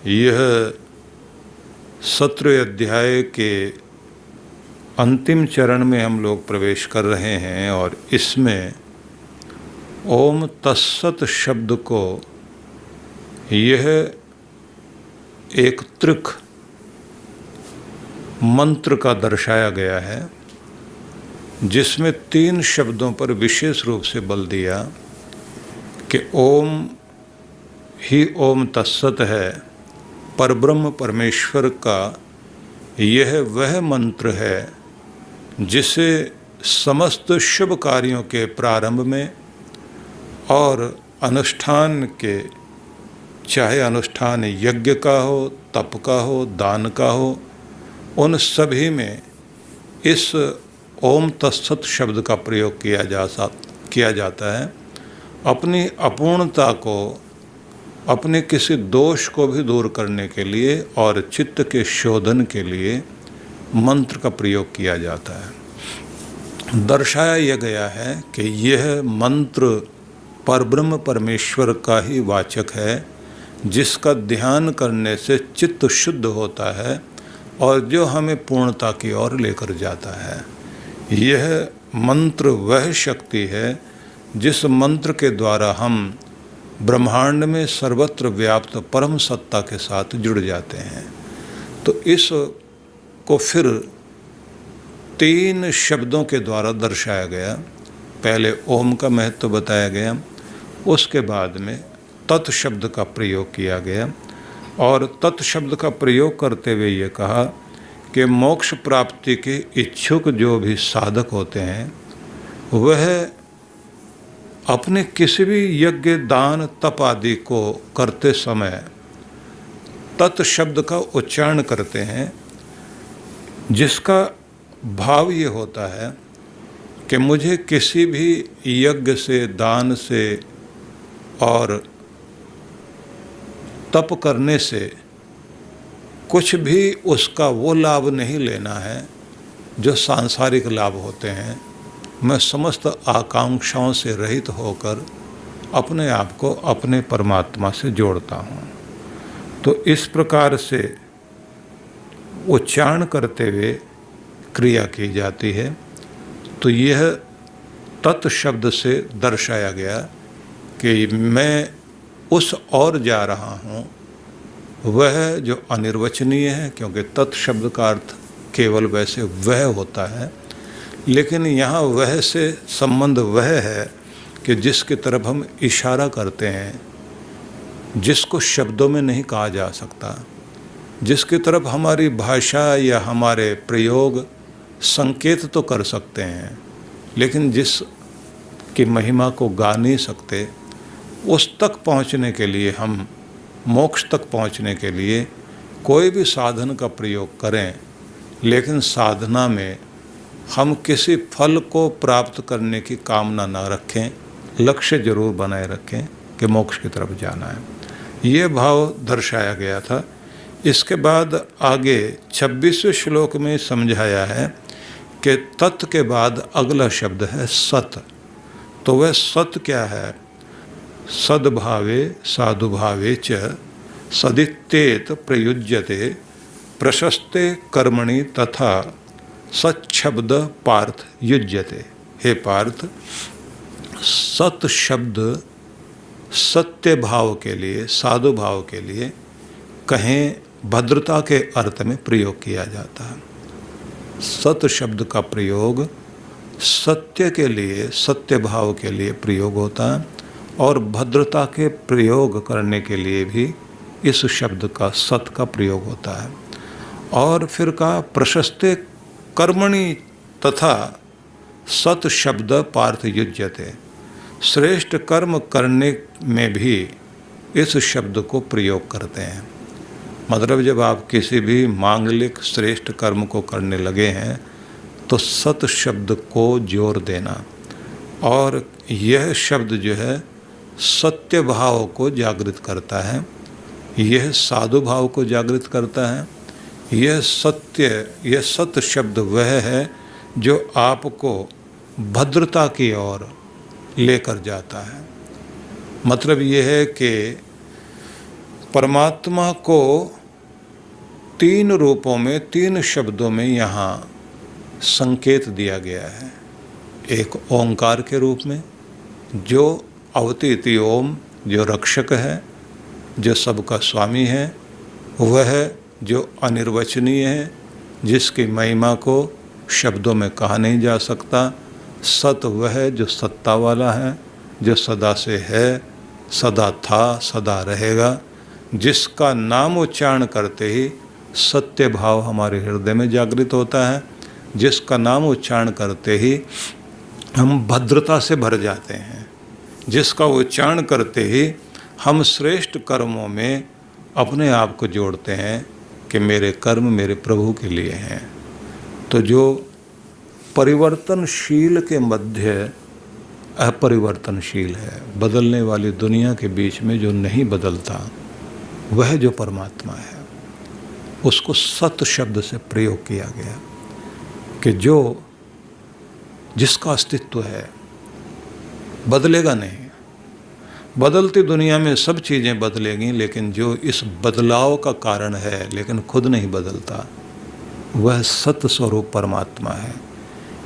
यह 17वें अध्याय के अंतिम चरण में हम लोग प्रवेश कर रहे हैं और इसमें ओम तत्सत शब्द को यह एक त्रिक मंत्र का दर्शाया गया है, जिसमें 3 शब्दों पर विशेष रूप से बल दिया कि ओम ही ओम तत्सत है। परब्रह्म परमेश्वर का यह वह मंत्र है जिसे समस्त शुभ कार्यों के प्रारंभ में और अनुष्ठान के, चाहे अनुष्ठान यज्ञ का हो, तप का हो, दान का हो, उन सभी में इस ओम तत्सत शब्द का प्रयोग किया जाता है। अपनी अपूर्णता को, अपने किसी दोष को भी दूर करने के लिए और चित्त के शोधन के लिए मंत्र का प्रयोग किया जाता है। दर्शाया यह गया है कि यह मंत्र परब्रह्म परमेश्वर का ही वाचक है, जिसका ध्यान करने से चित्त शुद्ध होता है और जो हमें पूर्णता की ओर लेकर जाता है। यह मंत्र वह शक्ति है जिस मंत्र के द्वारा हम ब्रह्मांड में सर्वत्र व्याप्त परम सत्ता के साथ जुड़ जाते हैं। तो इस को फिर 3 शब्दों के द्वारा दर्शाया गया। पहले ओम का महत्व बताया गया, उसके बाद में तत् शब्द का प्रयोग किया गया और तत् शब्द का प्रयोग करते हुए ये कहा कि मोक्ष प्राप्ति के इच्छुक जो भी साधक होते हैं वह अपने किसी भी यज्ञ, दान, तप आदि को करते समय तत् शब्द का उच्चारण करते हैं, जिसका भाव ये होता है कि मुझे किसी भी यज्ञ से, दान से और तप करने से कुछ भी उसका वो लाभ नहीं लेना है जो सांसारिक लाभ होते हैं। मैं समस्त आकांक्षाओं से रहित होकर अपने आप को अपने परमात्मा से जोड़ता हूँ। तो इस प्रकार से उच्चारण करते हुए क्रिया की जाती है। तो यह तत् शब्द से दर्शाया गया कि मैं उस ओर जा रहा हूँ, वह जो अनिर्वचनीय है, क्योंकि तत् शब्द का अर्थ केवल वैसे वह होता है, लेकिन यहाँ वह से संबंध वह है कि जिसकी तरफ हम इशारा करते हैं, जिसको शब्दों में नहीं कहा जा सकता, जिसकी तरफ हमारी भाषा या हमारे प्रयोग संकेत तो कर सकते हैं, लेकिन जिस की महिमा को गा नहीं सकते, उस तक पहुँचने के लिए, हम मोक्ष तक पहुँचने के लिए कोई भी साधन का प्रयोग करें, लेकिन साधना में हम किसी फल को प्राप्त करने की कामना ना रखें, लक्ष्य जरूर बनाए रखें कि मोक्ष की तरफ जाना है। ये भाव दर्शाया गया था। इसके बाद आगे 26वें श्लोक में समझाया है कि तत् के बाद अगला शब्द है सत। तो वह सत क्या है? सद्भावे साधुभावे च सदित्येत प्रयुज्यते प्रशस्ते कर्मणि तथा सच्छब्द पार्थ युज्यते। हे पार्थ, सत शब्द सत्य भाव के लिए, साधु भाव के लिए, कहें भद्रता के अर्थ में प्रयोग किया जाता है। सत शब्द का प्रयोग सत्य के लिए, सत्य भाव के लिए प्रयोग होता है और भद्रता के प्रयोग करने के लिए भी इस शब्द का सत का प्रयोग होता है। और फिर कहा प्रशस्ते कर्मणि तथा सत शब्द पार्थ युज्यते। श्रेष्ठ कर्म करने में भी इस शब्द को प्रयोग करते हैं। मतलब जब आप किसी भी मांगलिक श्रेष्ठ कर्म को करने लगे हैं तो सत शब्द को जोर देना, और यह शब्द जो है सत्य भाव को जागृत करता है, यह साधु भाव को जागृत करता है। यह सत्य, यह सत्य शब्द वह है जो आपको भद्रता की ओर लेकर जाता है। मतलब यह है कि परमात्मा को 3 रूपों में, 3 शब्दों में यहाँ संकेत दिया गया है। एक ओंकार के रूप में, जो अवतीति ओम, जो रक्षक है, जो सबका स्वामी है, वह जो अनिर्वचनीय है, जिसकी महिमा को शब्दों में कहा नहीं जा सकता। सत वह जो सत्ता वाला है, जो सदा से है, सदा था, सदा रहेगा, जिसका नाम उच्चारण करते ही सत्य भाव हमारे हृदय में जागृत होता है, जिसका नाम उच्चारण करते ही हम भद्रता से भर जाते हैं, जिसका उच्चारण करते ही हम श्रेष्ठ कर्मों में अपने आप को जोड़ते हैं कि मेरे कर्म मेरे प्रभु के लिए हैं। तो जो परिवर्तनशील के मध्य अपरिवर्तनशील है, बदलने वाली दुनिया के बीच में जो नहीं बदलता, वह जो परमात्मा है, उसको सत शब्द से प्रयोग किया गया कि जो जिसका अस्तित्व है, बदलेगा नहीं। बदलती दुनिया में सब चीज़ें बदलेंगी, लेकिन जो इस बदलाव का कारण है लेकिन खुद नहीं बदलता, वह सत स्वरूप परमात्मा है।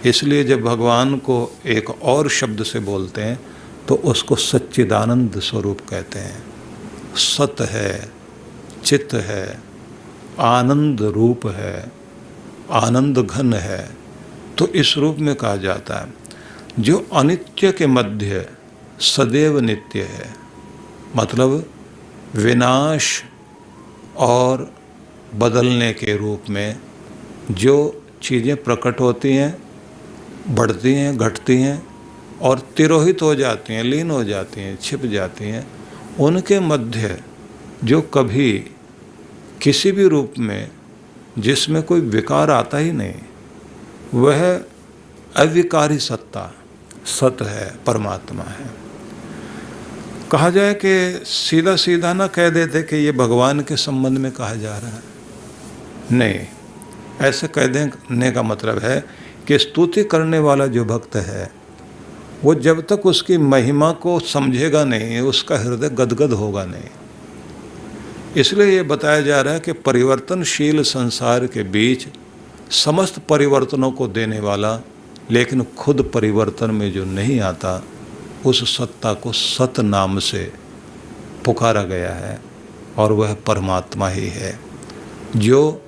इसलिए जब भगवान को एक और शब्द से बोलते हैं तो उसको सच्चिदानंद स्वरूप कहते हैं। सत है, चित है, आनंद रूप है, आनंद घन है। तो इस रूप में कहा जाता है जो अनित्य के मध्य सदैव नित्य है, मतलब विनाश और बदलने के रूप में जो चीज़ें प्रकट होती हैं, बढ़ती हैं, घटती हैं और तिरोहित हो जाती हैं, लीन हो जाती हैं, छिप जाती हैं, उनके मध्य जो कभी किसी भी रूप में जिसमें कोई विकार आता ही नहीं, वह अविकारी सत्ता सत है, परमात्मा है। कहा जाए कि सीधा सीधा ना कह देते कि ये भगवान के संबंध में कहा जा रहा है, नहीं, ऐसे कह देने का मतलब है कि स्तुति करने वाला जो भक्त है, वो जब तक उसकी महिमा को समझेगा नहीं, उसका हृदय गदगद होगा नहीं। इसलिए ये बताया जा रहा है कि परिवर्तनशील संसार के बीच समस्त परिवर्तनों को देने वाला, लेकिन खुद परिवर्तन में जो नहीं आता, उस सत्ता को सत नाम से पुकारा गया है और वह परमात्मा ही है, जो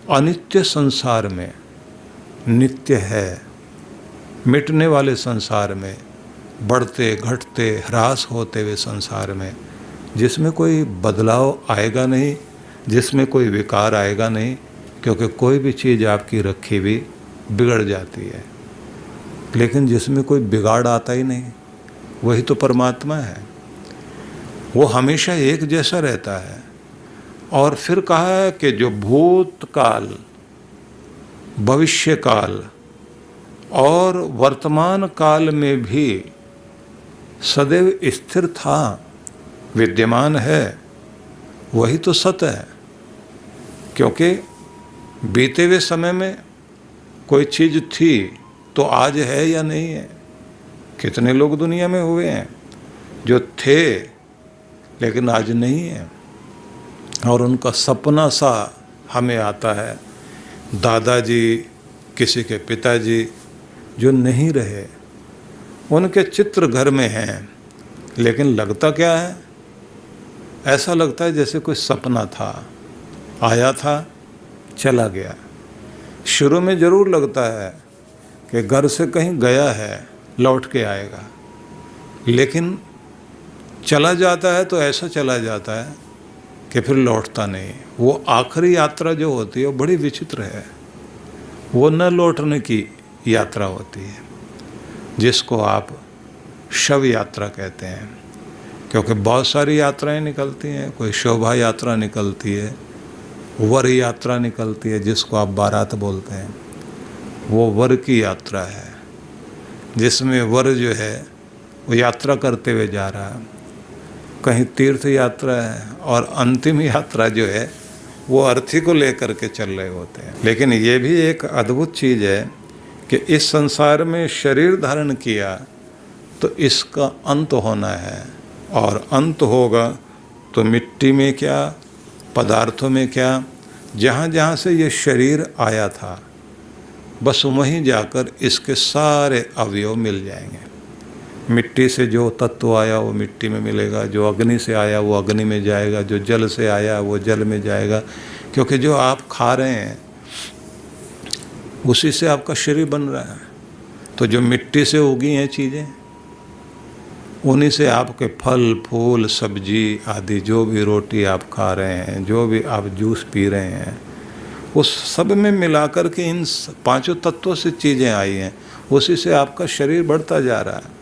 अनित्य संसार में नित्य है, मिटने वाले संसार में, बढ़ते घटते ह्रास होते हुए संसार में, जिसमें कोई बदलाव आएगा नहीं, जिसमें कोई विकार आएगा नहीं, क्योंकि कोई भी चीज़ आपकी रखी हुई बिगड़ जाती है, लेकिन जिसमें कोई बिगाड़ आता ही नहीं, वही तो परमात्मा है। वो हमेशा एक जैसा रहता है। और फिर कहा है कि जो भूतकाल, भविष्य काल और वर्तमान काल में भी सदैव स्थिर था, विद्यमान है, वही तो सत है। क्योंकि बीते हुए समय में कोई चीज़ थी तो आज है या नहीं है। कितने लोग दुनिया में हुए हैं जो थे लेकिन आज नहीं है, और उनका सपना सा हमें आता है। दादाजी, किसी के पिताजी जो नहीं रहे, उनके चित्र घर में हैं, लेकिन लगता क्या है, ऐसा लगता है जैसे कोई सपना था, आया था चला गया। शुरू में ज़रूर लगता है कि घर से कहीं गया है, लौट के आएगा, लेकिन चला जाता है तो ऐसा चला जाता है कि फिर लौटता नहीं। वो आखिरी यात्रा जो होती है वो बड़ी विचित्र है, वो न लौटने की यात्रा होती है, जिसको आप शव यात्रा कहते हैं। क्योंकि बहुत सारी यात्राएं निकलती हैं, कोई शोभा यात्रा निकलती है, वर यात्रा निकलती है, जिसको आप बारात बोलते हैं, वो वर की यात्रा है, जिसमें वर जो है वो यात्रा करते हुए जा रहा है, कहीं तीर्थ यात्रा है, और अंतिम यात्रा जो है वो अर्थी को लेकर के चल रहे होते हैं। लेकिन ये भी एक अद्भुत चीज़ है कि इस संसार में शरीर धारण किया तो इसका अंत होना है, और अंत होगा तो मिट्टी में क्या, पदार्थों में क्या, जहाँ जहाँ से ये शरीर आया था बस वहीं जाकर इसके सारे अवयव मिल जाएंगे। मिट्टी से जो तत्व आया वो मिट्टी में मिलेगा, जो अग्नि से आया वो अग्नि में जाएगा, जो जल से आया वो जल में जाएगा, क्योंकि जो आप खा रहे हैं उसी से आपका शरीर बन रहा है। तो जो मिट्टी से उगी हैं चीज़ें, उन्हीं से आपके फल फूल सब्जी आदि, जो भी रोटी आप खा रहे हैं, जो भी आप जूस पी रहे हैं, उस सब में मिलाकर के इन पांचों तत्वों से चीज़ें आई हैं। उसी से आपका शरीर बढ़ता जा रहा है।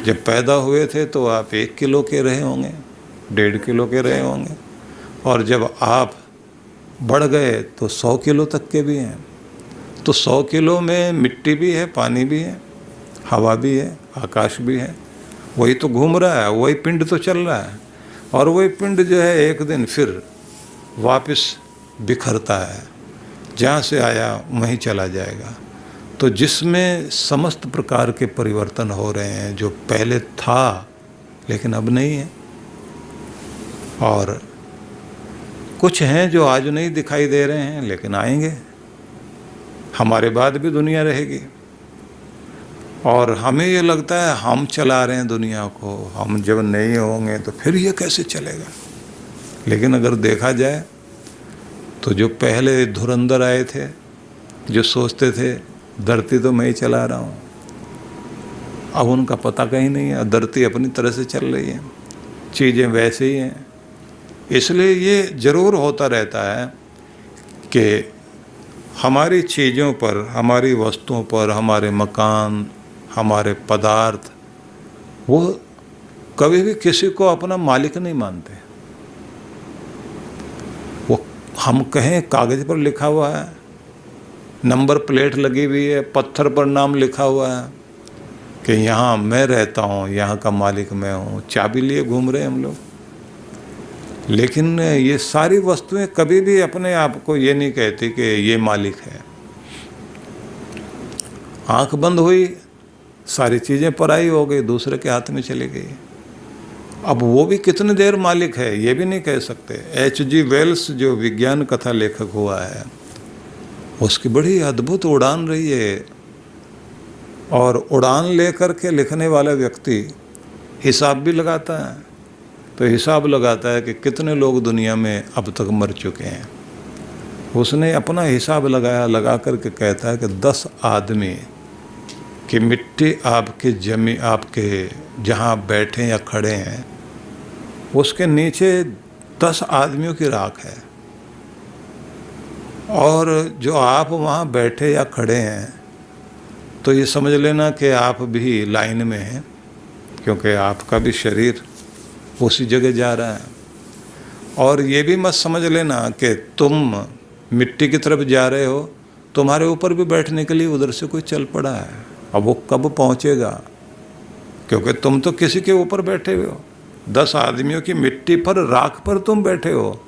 जब पैदा हुए थे तो आप 1 किलो के रहे होंगे, 1.5 किलो के रहे होंगे, और जब आप बढ़ गए तो 100 किलो तक के भी हैं। तो 100 किलो में मिट्टी भी है, पानी भी है, हवा भी है, आकाश भी है। वही तो घूम रहा है, वही पिंड तो चल रहा है, और वही पिंड जो है एक दिन फिर वापस बिखरता है, जहाँ से आया वहीं चला जाएगा। तो जिसमें समस्त प्रकार के परिवर्तन हो रहे हैं, जो पहले था लेकिन अब नहीं है, और कुछ हैं जो आज नहीं दिखाई दे रहे हैं लेकिन आएंगे। हमारे बाद भी दुनिया रहेगी, और हमें ये लगता है हम चला रहे हैं दुनिया को, हम जब नहीं होंगे तो फिर ये कैसे चलेगा। लेकिन अगर देखा जाए तो जो पहले धुरंधर आए थे, जो सोचते थे धरती तो मैं ही चला रहा हूँ, अब उनका पता कहीं नहीं है। धरती अपनी तरह से चल रही है, चीज़ें वैसे ही हैं। इसलिए ये ज़रूर होता रहता है कि हमारी चीज़ों पर, हमारी वस्तुओं पर, हमारे मकान, हमारे पदार्थ, वो कभी भी किसी को अपना मालिक नहीं मानते। वो हम कहें कागज़ पर लिखा हुआ है, नंबर प्लेट लगी हुई है, पत्थर पर नाम लिखा हुआ है कि यहाँ मैं रहता हूँ, यहाँ का मालिक मैं हूँ, चाबी लिए घूम रहे हैं हम लोग। लेकिन ये सारी वस्तुएं कभी भी अपने आप को ये नहीं कहती कि ये मालिक है। आंख बंद हुई, सारी चीज़ें पराई हो गई, दूसरे के हाथ में चली गई। अब वो भी कितनी देर मालिक है ये भी नहीं कह सकते। H.G. वेल्स जो विज्ञान कथा लेखक हुआ है, उसकी बड़ी अद्भुत उड़ान रही है, और उड़ान लेकर के लिखने वाला व्यक्ति हिसाब भी लगाता है। तो हिसाब लगाता है कि कितने लोग दुनिया में अब तक मर चुके हैं। उसने अपना हिसाब लगाया, लगा करके कहता है कि 10 आदमी की मिट्टी आपके जमी, आपके जहाँ बैठे या खड़े हैं उसके नीचे 10 आदमियों की राख है, और जो आप वहाँ बैठे या खड़े हैं तो ये समझ लेना कि आप भी लाइन में हैं, क्योंकि आपका भी शरीर उसी जगह जा रहा है। और ये भी मत समझ लेना कि तुम मिट्टी की तरफ जा रहे हो, तुम्हारे ऊपर भी बैठने के लिए उधर से कोई चल पड़ा है। अब वो कब पहुँचेगा, क्योंकि तुम तो किसी के ऊपर बैठे हुए हो। 10 आदमियों की मिट्टी पर, राख पर तुम बैठे हो,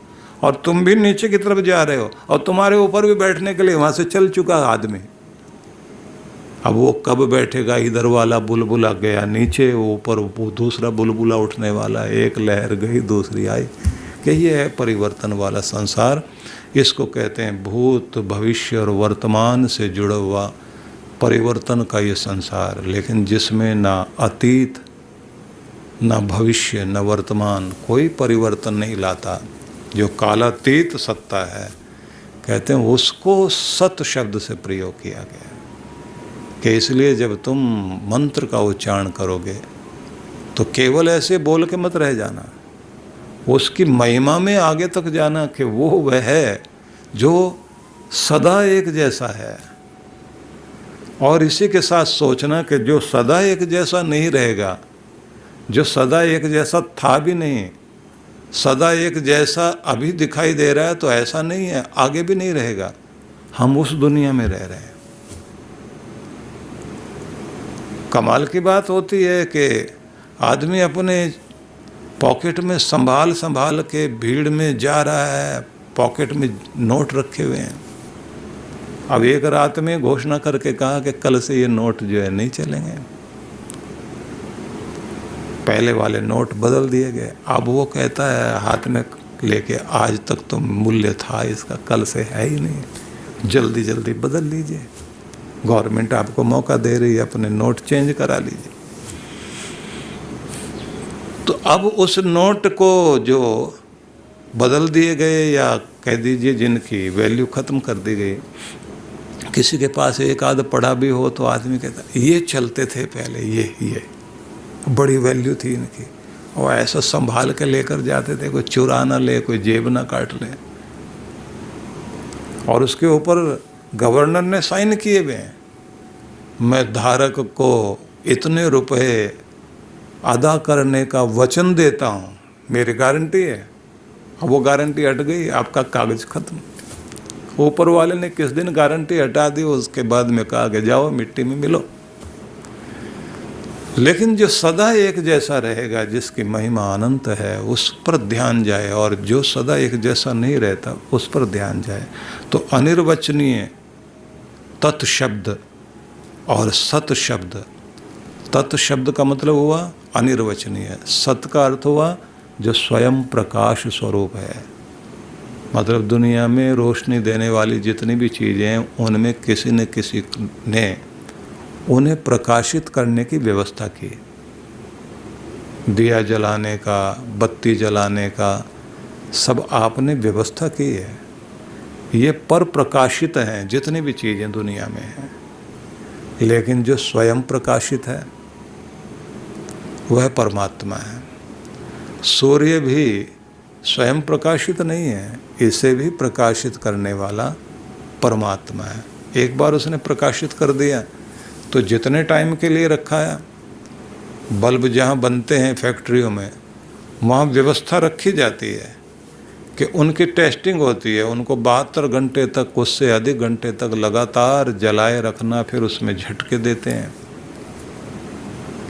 और तुम भी नीचे की तरफ जा रहे हो, और तुम्हारे ऊपर भी बैठने के लिए वहाँ से चल चुका आदमी। अब वो कब बैठेगा, इधर वाला बुलबुला गया नीचे, ऊपर वो दूसरा बुलबुला उठने वाला, एक लहर गई दूसरी आई, कि ये है परिवर्तन वाला संसार। इसको कहते हैं भूत भविष्य और वर्तमान से जुड़ा हुआ परिवर्तन का ये संसार, लेकिन जिसमें ना अतीत, ना भविष्य, न वर्तमान, कोई परिवर्तन नहीं लाता। जो कालातीत सत्ता है, कहते हैं उसको सत शब्द से प्रयोग किया गया कि इसलिए जब तुम मंत्र का उच्चारण करोगे तो केवल ऐसे बोल के मत रह जाना, उसकी महिमा में आगे तक जाना कि वो वह है जो सदा एक जैसा है। और इसी के साथ सोचना कि जो सदा एक जैसा नहीं रहेगा, जो सदा एक जैसा था भी नहीं, सदा एक जैसा अभी दिखाई दे रहा है तो ऐसा नहीं है, आगे भी नहीं रहेगा। हम उस दुनिया में रह रहे हैं। कमाल की बात होती है कि आदमी अपने पॉकेट में संभाल संभाल के भीड़ में जा रहा है, पॉकेट में नोट रखे हुए हैं। अब एक रात में घोषणा करके कहा कि कल से ये नोट जो है नहीं चलेंगे। पहले वाले नोट बदल दिए गए। अब वो कहता है हाथ में लेके, आज तक तो मूल्य था इसका, कल से है ही नहीं, जल्दी जल्दी बदल लीजिए। गवर्नमेंट आपको मौका दे रही है, अपने नोट चेंज करा लीजिए। तो अब उस नोट को जो बदल दिए गए, या कह दीजिए जिनकी वैल्यू ख़त्म कर दी गई, किसी के पास एक आध पड़ा भी हो तो आदमी कहता ये चलते थे पहले, ये बड़ी वैल्यू थी इनकी, और ऐसा संभाल के लेकर जाते थे, कोई चुरा ना ले, कोई जेब ना काट ले। और उसके ऊपर गवर्नर ने साइन किए हुए हैं, मैं धारक को इतने रुपए अदा करने का वचन देता हूँ, मेरी गारंटी है। अब वो गारंटी हट गई, आपका कागज खत्म। ऊपर वाले ने किस दिन गारंटी हटा दी, उसके बाद में कहा कि जाओ मिट्टी में मिलो। लेकिन जो सदा एक जैसा रहेगा, जिसकी महिमा अनंत है, उस पर ध्यान जाए, और जो सदा एक जैसा नहीं रहता उस पर ध्यान जाए। तो अनिर्वचनीय तत् शब्द और सत शब्द, तत् शब्द का मतलब हुआ अनिर्वचनीय, सत का अर्थ हुआ जो स्वयं प्रकाश स्वरूप है। मतलब दुनिया में रोशनी देने वाली जितनी भी चीज़ें हैं, उनमें किसी न किसी ने उन्हें प्रकाशित करने की व्यवस्था की। दिया जलाने का, बत्ती जलाने का, सब आपने व्यवस्था की है। ये पर प्रकाशित हैं जितनी भी चीज़ें दुनिया में हैं, लेकिन जो स्वयं प्रकाशित है वह परमात्मा है। सूर्य भी स्वयं प्रकाशित नहीं है, इसे भी प्रकाशित करने वाला परमात्मा है। एक बार उसने प्रकाशित कर दिया तो जितने टाइम के लिए रखा है, बल्ब जहाँ बनते हैं फैक्ट्रियों में, वहाँ व्यवस्था रखी जाती है कि उनकी टेस्टिंग होती है, उनको 72 घंटे तक, उससे अधिक घंटे तक लगातार जलाए रखना, फिर उसमें झटके देते हैं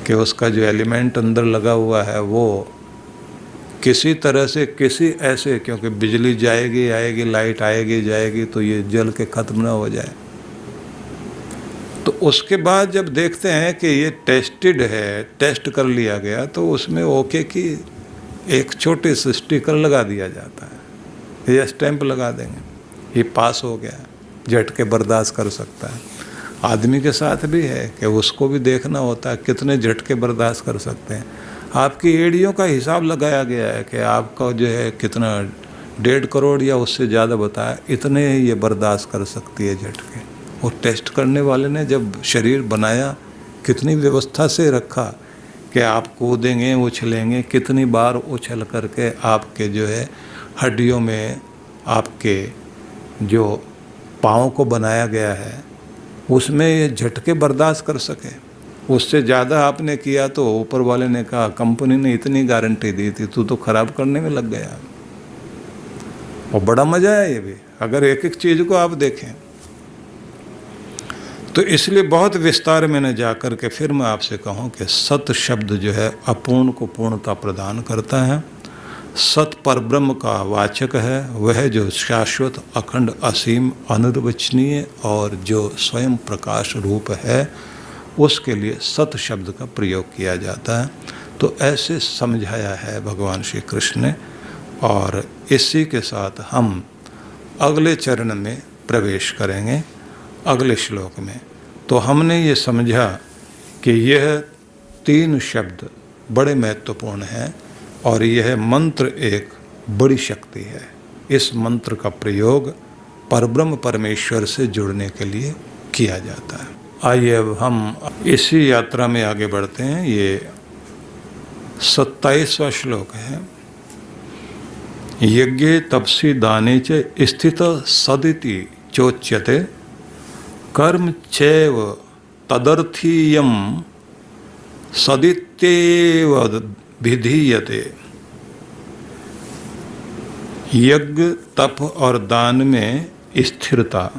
कि उसका जो एलिमेंट अंदर लगा हुआ है वो किसी तरह से, किसी ऐसे, क्योंकि बिजली जाएगी आएगी, लाइट आएगी जाएगी, तो ये जल के ख़त्म ना हो जाए। तो उसके बाद जब देखते हैं कि ये टेस्टेड है, टेस्ट कर लिया गया, तो उसमें ओके की एक छोटी सी स्टिकर लगा दिया जाता है, ये स्टैंप लगा देंगे, ये पास हो गया, झटके बर्दाश्त कर सकता है। आदमी के साथ भी है कि उसको भी देखना होता है कितने झटके बर्दाश्त कर सकते हैं। आपकी एड़ियों का हिसाब लगाया गया है कि आपका जो है कितना 1.5 करोड़ या उससे ज़्यादा बताया, इतने ये बर्दाश्त कर सकती है झटके। वो टेस्ट करने वाले ने जब शरीर बनाया, कितनी व्यवस्था से रखा कि आप कूदेंगे, उछलेंगे, कितनी बार उछल करके आपके जो है हड्डियों में, आपके जो पाँव को बनाया गया है उसमें ये झटके बर्दाश्त कर सके। उससे ज़्यादा आपने किया तो ऊपर वाले ने कहा कंपनी ने इतनी गारंटी दी थी, तू तो ख़राब करने में लग गया। और बड़ा मज़ा है ये भी, अगर एक एक चीज़ को आप देखें तो। इसलिए बहुत विस्तार मैंने जा कर के फिर मैं आपसे कहूँ कि सत शब्द जो है अपूर्ण को पूर्णता प्रदान करता है। सत परब्रह्म का वाचक है, वह जो शाश्वत, अखंड, असीम, अनिर्वचनीय और जो स्वयं प्रकाश रूप है, उसके लिए सत शब्द का प्रयोग किया जाता है। तो ऐसे समझाया है भगवान श्री कृष्ण ने। और इसी के साथ हम अगले चरण में प्रवेश करेंगे, अगले श्लोक में। तो हमने ये समझा कि यह 3 शब्द बड़े महत्वपूर्ण हैं और यह मंत्र एक बड़ी शक्ति है। इस मंत्र का प्रयोग परब्रह्म परमेश्वर से जुड़ने के लिए किया जाता है। आइए अब हम इसी यात्रा में आगे बढ़ते हैं। ये 27वां श्लोक है। यज्ञे तपसि दाने च स्थित सदिति चोच्यते कर्म चैव तदर्थीयम सदित्येव विधीयते। यज्ञ, तप और दान में स्थिरता,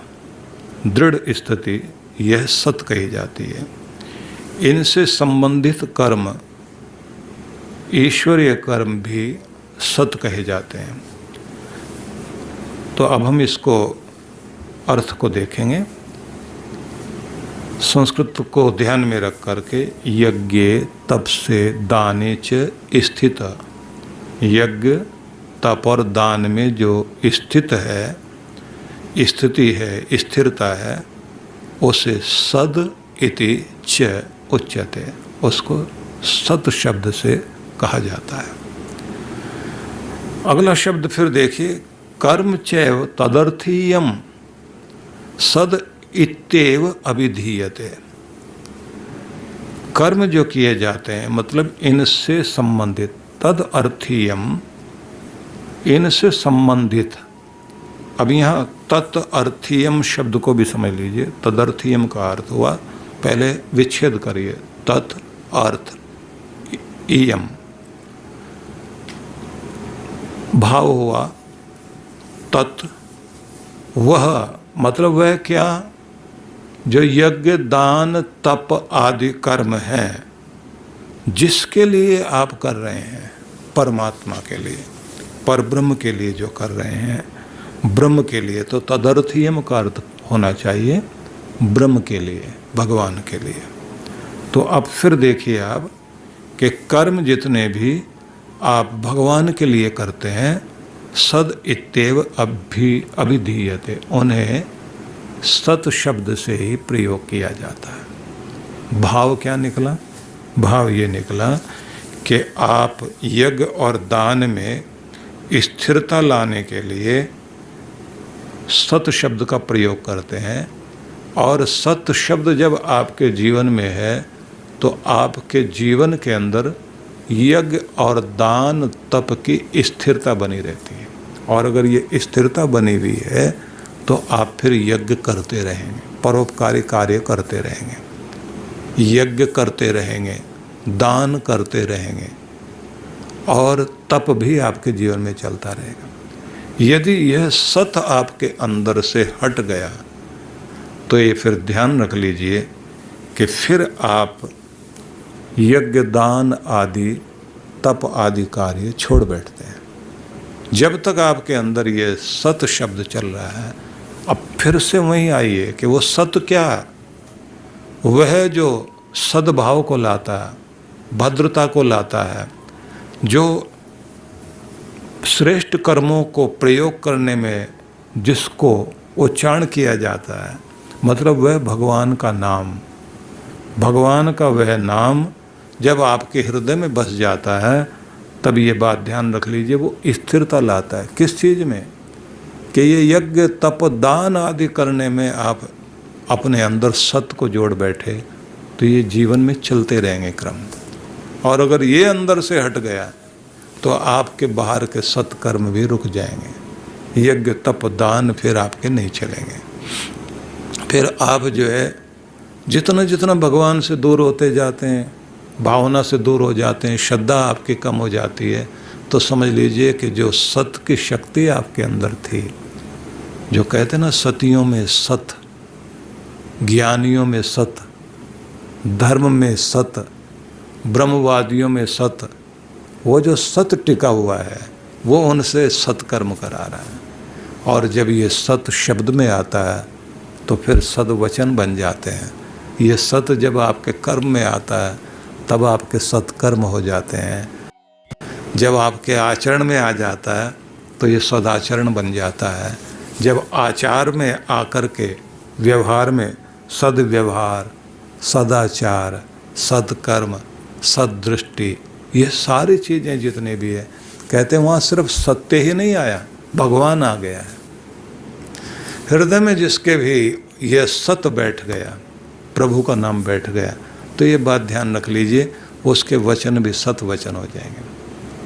दृढ़ स्थिति, यह सत कही जाती है। इनसे संबंधित कर्म, ईश्वरीय कर्म भी सत कहे जाते हैं। तो अब हम इसको अर्थ को देखेंगे। संस्कृत को ध्यान में रख करके यज्ञ तप से दाने च स्थित, यज्ञ तप और दान में जो स्थित है, स्थिति है, स्थिरता है, उसे सद इति च उच्यते, उसको सत शब्द से कहा जाता है। अगला शब्द फिर देखिए, कर्म चैव तदर्थीयम सद इत्येव अभिधीयते। कर्म जो किए जाते हैं मतलब इनसे संबंधित, तद अर्थीयम इनसे संबंधित। अब यहाँ तत् अर्थीयम शब्द को भी समझ लीजिए। तदर्थीयम का अर्थ हुआ, पहले विच्छेद करिए, तत् अर्थ इयम, भाव हुआ तत् वह, मतलब वह क्या, जो यज्ञ दान तप आदि कर्म हैं जिसके लिए आप कर रहे हैं, परमात्मा के लिए, परब्रह्म के लिए जो कर रहे हैं, ब्रह्म के लिए, तो तदर्थीयम का अर्थ होना चाहिए ब्रह्म के लिए, भगवान के लिए। तो अब फिर देखिए आप कि कर्म जितने भी आप भगवान के लिए करते हैं, सद इत्येव अभिधीयते, उन्हें सत शब्द से ही प्रयोग किया जाता है। भाव क्या निकला? भाव ये निकला कि आप यज्ञ और दान में स्थिरता लाने के लिए सत शब्द का प्रयोग करते हैं, और सत शब्द जब आपके जीवन में है तो आपके जीवन के अंदर यज्ञ और दान तप की स्थिरता बनी रहती है। और अगर ये स्थिरता बनी हुई है तो आप फिर यज्ञ करते रहेंगे, परोपकारी कार्य करते रहेंगे, यज्ञ करते रहेंगे, दान करते रहेंगे, और तप भी आपके जीवन में चलता रहेगा। यदि यह सत आपके अंदर से हट गया तो ये फिर ध्यान रख लीजिए कि फिर आप यज्ञ दान आदि तप आदि कार्य छोड़ बैठते हैं। जब तक आपके अंदर ये सत शब्द चल रहा है, अब फिर से वहीं आइए कि वो सत क्या है? वह जो सद्भाव को लाता है, भद्रता को लाता है, जो श्रेष्ठ कर्मों को प्रयोग करने में जिसको उच्चारण किया जाता है, मतलब वह भगवान का नाम, भगवान का वह नाम जब आपके हृदय में बस जाता है, तब ये बात ध्यान रख लीजिए, वो स्थिरता लाता है। किस चीज़ में? कि ये यज्ञ तप दान आदि करने में आप अपने अंदर सत्य को जोड़ बैठे तो ये जीवन में चलते रहेंगे क्रम। और अगर ये अंदर से हट गया तो आपके बाहर के सत्कर्म भी रुक जाएंगे, यज्ञ तप दान फिर आपके नहीं चलेंगे। फिर आप जो है जितना जितना भगवान से दूर होते जाते हैं, भावना से दूर हो जाते हैं, श्रद्धा आपकी कम हो जाती है, तो समझ लीजिए कि जो सत्य की शक्ति आपके अंदर थी, जो कहते ना सतियों में सत, ज्ञानियों में सत, धर्म में सत, ब्रह्मवादियों में सत, वो जो सत टिका हुआ है वो उनसे सत्कर्म करा रहा है। और जब ये सत शब्द में आता है तो फिर सद्वचन बन जाते हैं। ये सत जब आपके कर्म में आता है तब आपके सत्कर्म हो जाते हैं। जब आपके आचरण में आ जाता है तो ये सदाचरण बन जाता है। जब आचार में आकर के व्यवहार में सद्व्यवहार, सदाचार, सत्कर्म, सद्दृष्टि, ये सारी चीज़ें जितने भी है, कहते हैं वहाँ सिर्फ सत्य ही नहीं आया, भगवान आ गया है। हृदय में जिसके भी यह सत्य बैठ गया, प्रभु का नाम बैठ गया, तो ये बात ध्यान रख लीजिए, उसके वचन भी सत वचन हो जाएंगे,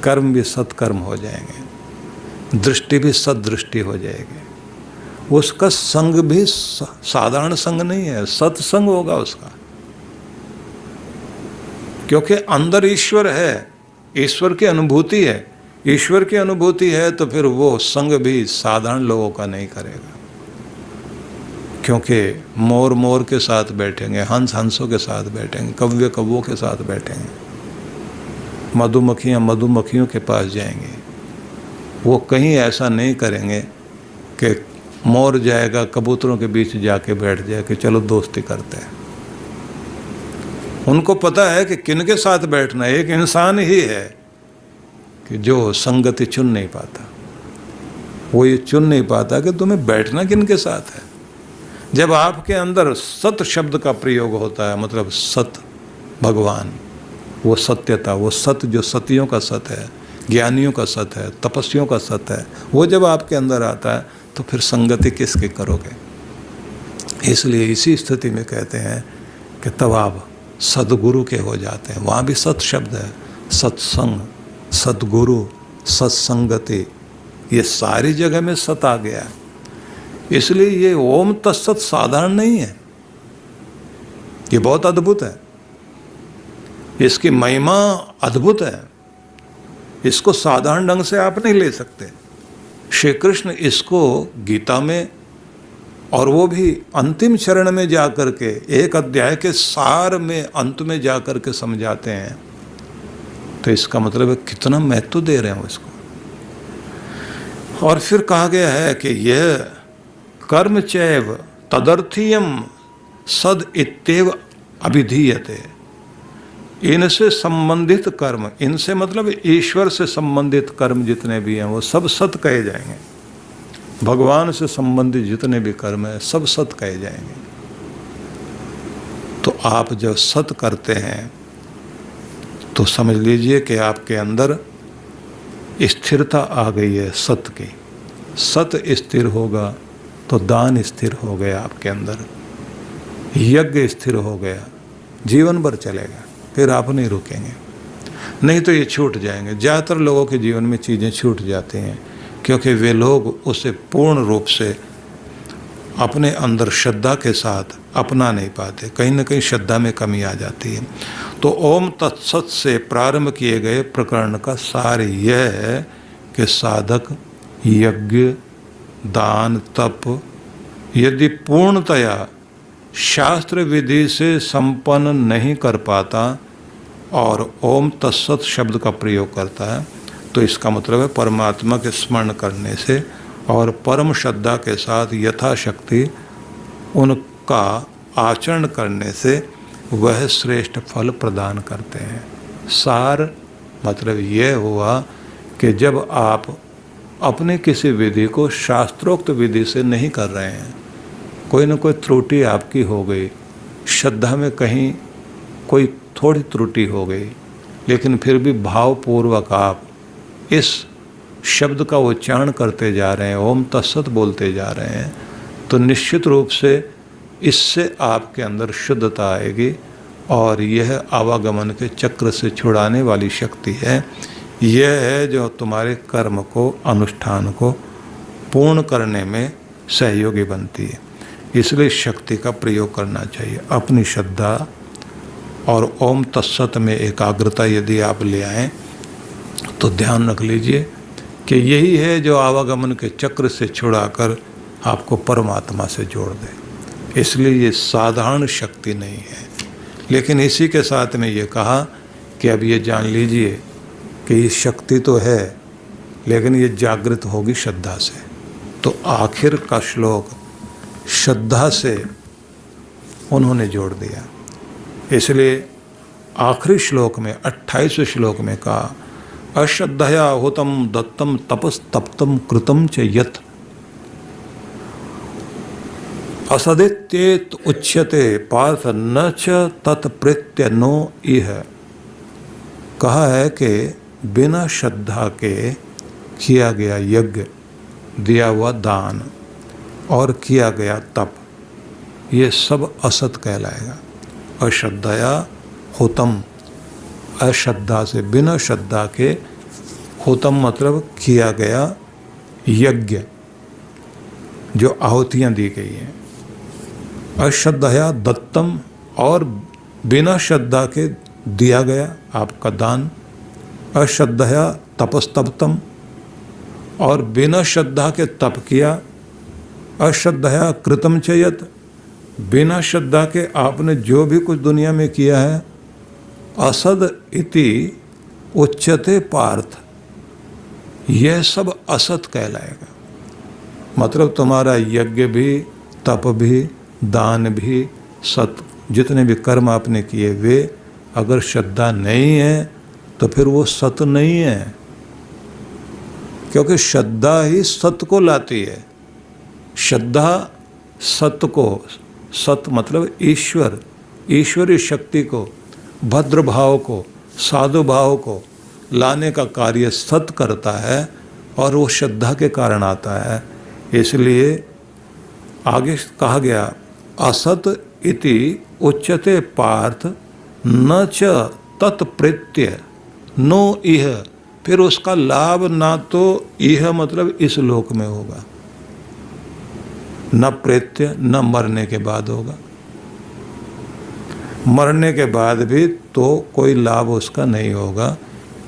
कर्म भी सत्कर्म हो जाएंगे, दृष्टि भी सद्दृष्टि हो जाएगी। उसका संग भी साधारण संग नहीं है, सत्संग होगा उसका, क्योंकि अंदर ईश्वर है, ईश्वर की अनुभूति है। ईश्वर की अनुभूति है तो फिर वो संग भी साधारण लोगों का नहीं करेगा, क्योंकि मोर मोर के साथ बैठेंगे, हंस हंसों के साथ बैठेंगे, कव्वे कव्वों के साथ बैठेंगे, मधुमक्खियाँ मधुमक्खियों के पास जाएंगे। वो कहीं ऐसा नहीं करेंगे कि मोर जाएगा कबूतरों के बीच जाके बैठ जाए कि चलो दोस्ती करते हैं। उनको पता है कि किन के साथ बैठना है। एक इंसान ही है कि जो संगति चुन नहीं पाता, वो ये चुन नहीं पाता कि तुम्हें बैठना किन के साथ है। जब आपके अंदर सत शब्द का प्रयोग होता है, मतलब सत भगवान, वो सत्यता, वो सत जो सतियों का सत है, ज्ञानियों का सत है, तपस्वियों का सत है, वो जब आपके अंदर आता है तो फिर संगति किसकी करोगे। इसलिए इसी स्थिति में कहते हैं कि तब आप सदगुरु के हो जाते हैं। वहाँ भी सत शब्द है, सत्संग, सदगुरु, सत्संगति, ये सारी जगह में सत आ गया है। इसलिए ये ओम तत्सत साधारण नहीं है, ये बहुत अद्भुत है, इसकी महिमा अद्भुत है, इसको साधारण ढंग से आप नहीं ले सकते। श्री कृष्ण इसको गीता में, और वो भी अंतिम चरण में जाकर के, एक अध्याय के सार में अंत में जाकर के समझाते हैं। तो इसका मतलब है कितना महत्व दे रहे हैं इसको। और फिर कहा गया है कि यह कर्म चैव तदर्थीयम सद इत्येव अभिधीयते। इनसे संबंधित कर्म, इनसे मतलब ईश्वर से संबंधित कर्म जितने भी हैं वो सब सत कहे जाएंगे। भगवान से संबंधित जितने भी कर्म हैं सब सत कहे जाएंगे। तो आप जब सत करते हैं तो समझ लीजिए कि आपके अंदर स्थिरता आ गई है सत की। सत स्थिर होगा तो दान स्थिर हो गया आपके अंदर, यज्ञ स्थिर हो गया, जीवन भर चलेगा, फिर आप नहीं रुकेंगे। नहीं तो ये छूट जाएंगे। ज़्यादातर लोगों के जीवन में चीज़ें छूट जाती हैं क्योंकि वे लोग उसे पूर्ण रूप से अपने अंदर श्रद्धा के साथ अपना नहीं पाते। कहीं ना कहीं श्रद्धा में कमी आ जाती है। तो ओम तत्सत से प्रारंभ किए गए प्रकरण का सार यह है कि साधक यज्ञ, दान, तप यदि पूर्णतया शास्त्र विधि से संपन्न नहीं कर पाता और ओम तत्सत शब्द का प्रयोग करता है, तो इसका मतलब है परमात्मा के स्मरण करने से और परम श्रद्धा के साथ यथाशक्ति उनका आचरण करने से वह श्रेष्ठ फल प्रदान करते हैं। सार मतलब यह हुआ कि जब आप अपने किसी विधि को शास्त्रोक्त विधि से नहीं कर रहे हैं, कोई न कोई त्रुटि आपकी हो गई, श्रद्धा में कहीं कोई थोड़ी त्रुटि हो गई, लेकिन फिर भी भावपूर्वक आप इस शब्द का उच्चारण करते जा रहे हैं, ओम तत्सत बोलते जा रहे हैं, तो निश्चित रूप से इससे आपके अंदर शुद्धता आएगी और यह आवागमन के चक्र से छुड़ाने वाली शक्ति है। यह है जो तुम्हारे कर्म को, अनुष्ठान को पूर्ण करने में सहयोगी बनती है। इसलिए शक्ति का प्रयोग करना चाहिए। अपनी श्रद्धा और ओम तत्सत में एकाग्रता यदि आप ले आएँ तो ध्यान रख लीजिए कि यही है जो आवागमन के चक्र से छुड़ाकर आपको परमात्मा से जोड़ दे। इसलिए ये साधारण शक्ति नहीं है। लेकिन इसी के साथ में ये कहा कि अब ये जान लीजिए कि ये शक्ति तो है, लेकिन ये जागृत होगी श्रद्धा से। तो आखिर का श्लोक श्रद्धा से उन्होंने जोड़ दिया। इसलिए आखिरी श्लोक में 28वें श्लोक में कहा अश्रद्धया हुतम दत्तम तपस्तप्तम कृतम च यत् असदित्येत उच्यते पार्थ न च तत्प्रीत्य नो इह। कहा है कि बिना श्रद्धा के किया गया यज्ञ, दिया हुआ दान और किया गया तप, ये सब असत कहलाएगा। अश्रद्धया हुतम, अश्रद्धा से, बिना श्रद्धा के, हुतम मतलब किया गया यज्ञ जो आहुतियाँ दी गई हैं। अश्रद्धया दत्तम, और बिना श्रद्धा के दिया गया आपका दान। अश्रद्धया तपस्तप्तम, और बिना श्रद्धा के तप किया। अश्रद्धया कृतम च यत्, बिना श्रद्धा के आपने जो भी कुछ दुनिया में किया है। असद इति उच्यते पार्थ, यह सब असत कहलाएगा। मतलब तुम्हारा यज्ञ भी, तप भी, दान भी, सत जितने भी कर्म आपने किए वे अगर श्रद्धा नहीं है तो फिर वो सत नहीं है, क्योंकि श्रद्धा ही सत्य को लाती है। श्रद्धा सत्य को, सत मतलब ईश्वर, ईश्वरीय शक्ति को, भद्र भाव को, साधु भाव को लाने का कार्य सत्य करता है और वो श्रद्धा के कारण आता है। इसलिए आगे कहा गया असत इति उच्यते पार्थ न च तत्प्रेत्य नो इह, फिर उसका लाभ ना तो इह मतलब इस लोक में होगा, न प्रेत्य न मरने के बाद होगा। मरने के बाद भी तो कोई लाभ उसका नहीं होगा।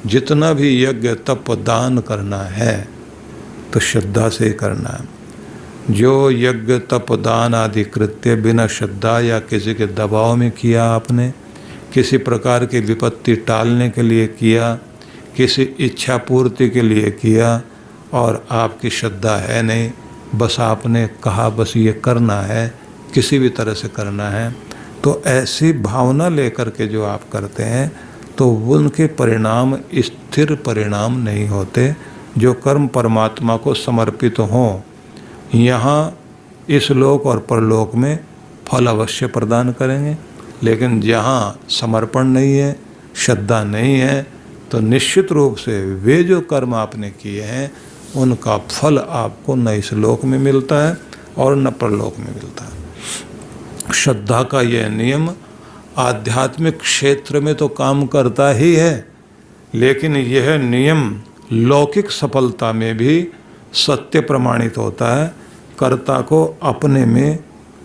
जितना भी यज्ञ तप दान करना है तो श्रद्धा से ही करना है। जो यज्ञ तप दान आदि कृत्य बिना श्रद्धा या किसी के दबाव में किया, आपने किसी प्रकार की विपत्ति टालने के लिए किया, किसी इच्छा पूर्ति के लिए किया और आपकी श्रद्धा है नहीं, बस आपने कहा बस ये करना है, किसी भी तरह से करना है, तो ऐसी भावना लेकर के जो आप करते हैं तो उनके परिणाम स्थिर परिणाम नहीं होते। जो कर्म परमात्मा को समर्पित हों, यहाँ इस लोक और परलोक में फल अवश्य प्रदान करेंगे, लेकिन जहाँ समर्पण नहीं है, श्रद्धा नहीं है, तो निश्चित रूप से वे जो कर्म आपने किए हैं उनका फल आपको न इस लोक में मिलता है और न परलोक में मिलता है। श्रद्धा का यह नियम आध्यात्मिक क्षेत्र में तो काम करता ही है, लेकिन यह नियम लौकिक सफलता में भी सत्य प्रमाणित होता है। कर्ता को अपने में,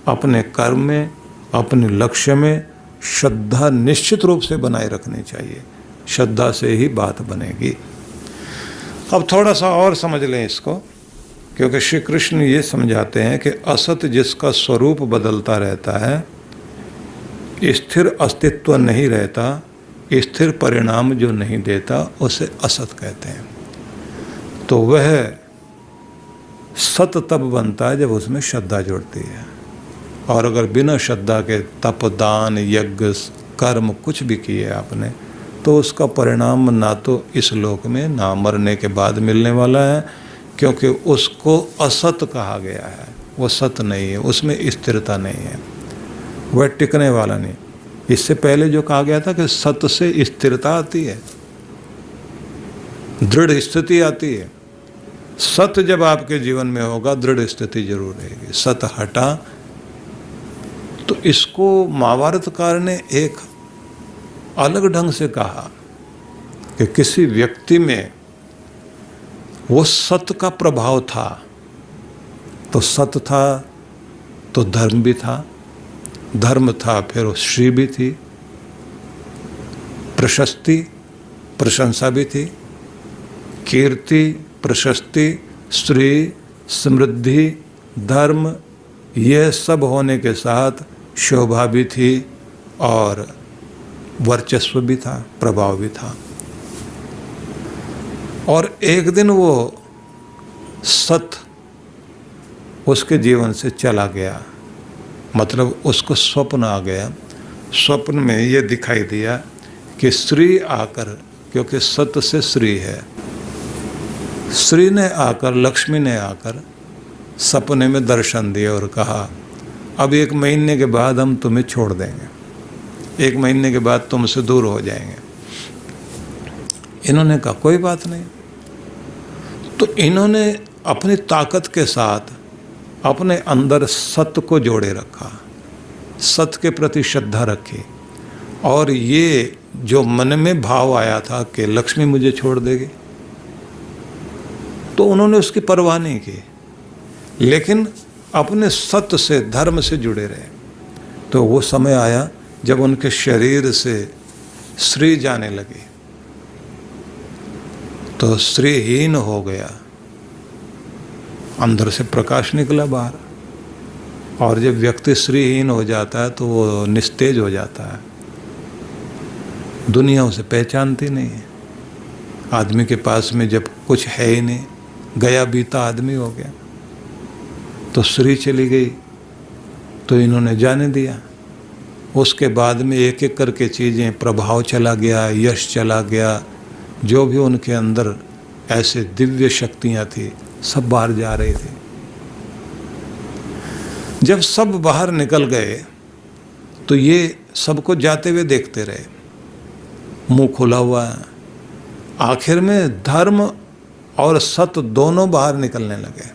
अपने कर्म में, अपने लक्ष्य में श्रद्धा निश्चित रूप से बनाए रखनी चाहिए। श्रद्धा से ही बात बनेगी। अब थोड़ा सा और समझ लें इसको, क्योंकि श्री कृष्ण ये समझाते हैं कि असत जिसका स्वरूप बदलता रहता है, स्थिर अस्तित्व नहीं रहता, स्थिर परिणाम जो नहीं देता, उसे असत कहते हैं। तो वह सत तब बनता है जब उसमें श्रद्धा जुड़ती है। और अगर बिना श्रद्धा के तप दान यज्ञ कर्म कुछ भी किए आपने, तो उसका परिणाम ना तो इस लोक में ना मरने के बाद मिलने वाला है, क्योंकि उसको असत कहा गया है। वो सत नहीं है, उसमें स्थिरता नहीं है, वह टिकने वाला नहीं। इससे पहले जो कहा गया था कि सत से स्थिरता आती है, दृढ़ स्थिति आती है। सत जब आपके जीवन में होगा, दृढ़ स्थिति जरूर रहेगी। सत हटा तो इसको महाभारतकार ने एक अलग ढंग से कहा कि किसी व्यक्ति में वो सत का प्रभाव था, तो सत था तो धर्म भी था, धर्म था फिर वो श्री भी थी, प्रशस्ति प्रशंसा भी थी, कीर्ति प्रशस्ति श्री समृद्धि धर्म, यह सब होने के साथ शोभा भी थी और वर्चस्व भी था, प्रभाव भी था। और एक दिन वो सत उसके जीवन से चला गया, मतलब उसको स्वप्न आ गया। स्वप्न में ये दिखाई दिया कि श्री आकर, क्योंकि सत से श्री है, श्री ने आकर, लक्ष्मी ने आकर सपने में दर्शन दिया और कहा अब 1 महीने के बाद हम तुम्हें छोड़ देंगे, 1 महीने के बाद तुमसे दूर हो जाएंगे। इन्होंने कहा कोई बात नहीं। तो इन्होंने अपनी ताकत के साथ अपने अंदर सत्य को जोड़े रखा, सत्य के प्रति श्रद्धा रखी, और ये जो मन में भाव आया था कि लक्ष्मी मुझे छोड़ देगी, तो उन्होंने उसकी परवाह नहीं की, लेकिन अपने सत्य से धर्म से जुड़े रहे। तो वो समय आया जब उनके शरीर से श्री जाने लगी, तो श्रीहीन हो गया, अंदर से प्रकाश निकला बाहर। और जब व्यक्ति श्रीहीन हो जाता है तो वो निस्तेज हो जाता है, दुनिया उसे पहचानती नहीं है। आदमी के पास में जब कुछ है ही नहीं, गया बीता आदमी हो गया। तो श्री चली गई तो इन्होंने जाने दिया उसके बाद में एक एक करके चीज़ें, प्रभाव चला गया, यश चला गया, जो भी उनके अंदर ऐसे दिव्य शक्तियाँ थी सब बाहर जा रही थी। जब सब बाहर निकल गए तो ये सबको जाते हुए देखते रहे, मुंह खुला हुआ है। आखिर में धर्म और सत्य दोनों बाहर निकलने लगे।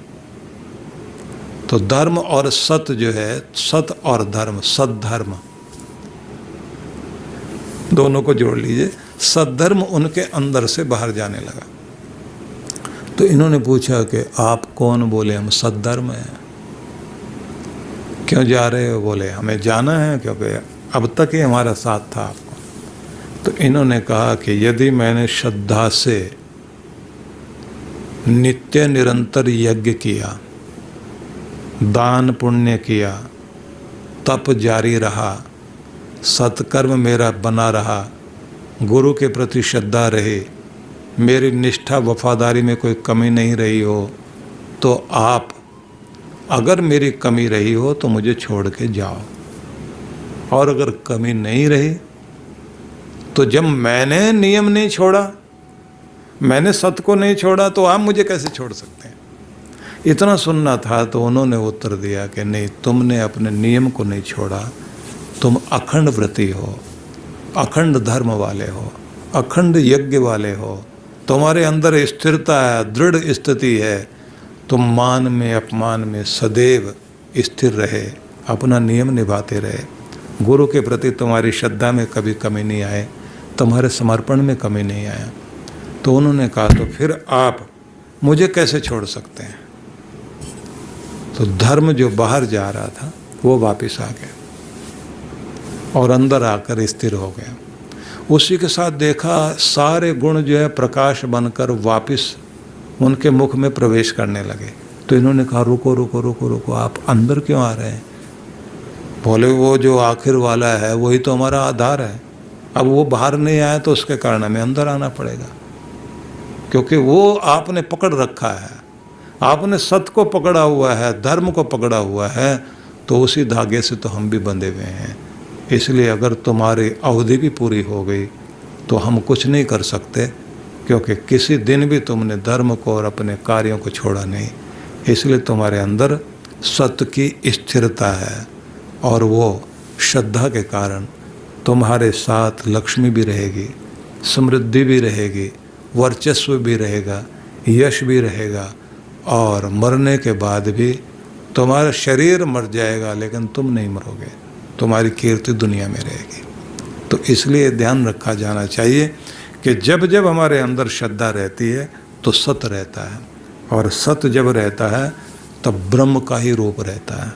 तो धर्म और सत्य जो है, सत्य और धर्म, सद्धर्म दोनों को जोड़ लीजिए, सद्धर्म उनके अंदर से बाहर जाने लगा। तो इन्होंने पूछा कि आप कौन? बोले हम सद्धर्म हैं। क्यों जा रहे हो? बोले हमें जाना है, क्योंकि अब तक ही हमारा साथ था आपको। तो इन्होंने कहा कि यदि मैंने श्रद्धा से नित्य निरंतर यज्ञ किया, दान पुण्य किया, तप जारी रहा, सत्कर्म मेरा बना रहा, गुरु के प्रति श्रद्धा रहे, मेरी निष्ठा वफादारी में कोई कमी नहीं रही हो, तो आप अगर मेरी कमी रही हो तो मुझे छोड़ के जाओ। और अगर कमी नहीं रही तो जब मैंने नियम नहीं छोड़ा, मैंने सत्य को नहीं छोड़ा, तो आप मुझे कैसे छोड़ सकते हैं? इतना सुनना था तो उन्होंने उत्तर दिया कि नहीं, तुमने अपने नियम को नहीं छोड़ा, तुम अखंड व्रती हो, अखंड धर्म वाले हो, अखंड यज्ञ वाले हो, तुम्हारे अंदर स्थिरता है, दृढ़ स्थिति है, तुम मान में अपमान में सदैव स्थिर रहे, अपना नियम निभाते रहे, गुरु के प्रति तुम्हारी श्रद्धा में कभी कमी नहीं आए, तुम्हारे समर्पण में कमी नहीं आया। तो उन्होंने कहा तो फिर आप मुझे कैसे छोड़ सकते हैं? तो धर्म जो बाहर जा रहा था वो वापस आ गया और अंदर आकर स्थिर हो गया। उसी के साथ देखा सारे गुण जो है प्रकाश बनकर वापस उनके मुख में प्रवेश करने लगे। तो इन्होंने कहा रुको रुको रुको रुको, आप अंदर क्यों आ रहे हैं? बोले वो जो आखिर वाला है वही तो हमारा आधार है, अब वो बाहर नहीं आया तो उसके कारण हमें अंदर आना पड़ेगा, क्योंकि वो आपने पकड़ रखा है, आपने सत्य को पकड़ा हुआ है, धर्म को पकड़ा हुआ है, तो उसी धागे से तो हम भी बंधे हुए हैं। इसलिए अगर तुम्हारी अवधि भी पूरी हो गई तो हम कुछ नहीं कर सकते, क्योंकि किसी दिन भी तुमने धर्म को और अपने कार्यों को छोड़ा नहीं। इसलिए तुम्हारे अंदर सत्य की स्थिरता है और वो श्रद्धा के कारण तुम्हारे साथ लक्ष्मी भी रहेगी, समृद्धि भी रहेगी, वर्चस्व भी रहेगा, यश भी रहेगा, और मरने के बाद भी तुम्हारा शरीर मर जाएगा लेकिन तुम नहीं मरोगे, तुम्हारी कीर्ति दुनिया में रहेगी। तो इसलिए ध्यान रखा जाना चाहिए कि जब जब हमारे अंदर श्रद्धा रहती है तो सत्य रहता है, और सत्य जब रहता है तब ब्रह्म का ही रूप रहता है।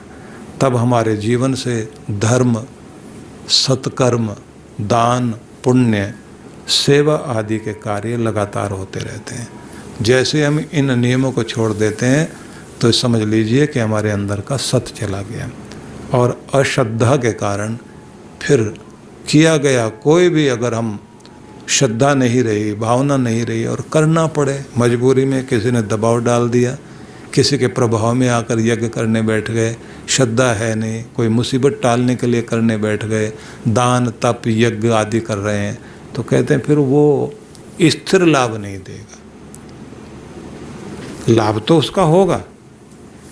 तब हमारे जीवन से धर्म, सत्कर्म, दान, पुण्य, सेवा आदि के कार्य लगातार होते रहते हैं। जैसे हम इन नियमों को छोड़ देते हैं तो समझ लीजिए कि हमारे अंदर का सत्य चला गया, और अश्रद्धा के कारण फिर किया गया कोई भी, अगर हम श्रद्धा नहीं रही, भावना नहीं रही और करना पड़े मजबूरी में, किसी ने दबाव डाल दिया, किसी के प्रभाव में आकर यज्ञ करने बैठ गए, श्रद्धा है नहीं, कोई मुसीबत टालने के लिए करने बैठ गए, दान तप यज्ञ आदि कर रहे हैं, तो कहते हैं फिर वो स्थिर लाभ नहीं देगा। लाभ तो उसका होगा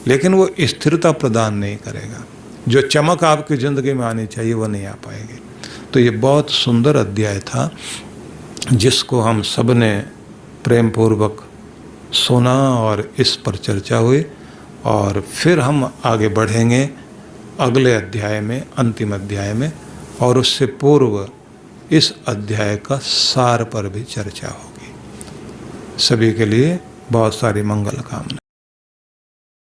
लेकिन वो स्थिरता प्रदान नहीं करेगा। जो चमक आपकी ज़िंदगी में आनी चाहिए वो नहीं आ पाएगी। तो ये बहुत सुंदर अध्याय था जिसको हम सब ने प्रेम पूर्वक सुना और इस पर चर्चा हुई, और फिर हम आगे बढ़ेंगे अगले अध्याय में, अंतिम अध्याय में, और उससे पूर्व इस अध्याय का सार पर भी चर्चा होगी। सभी के लिए बहुत सारी मंगल कामना।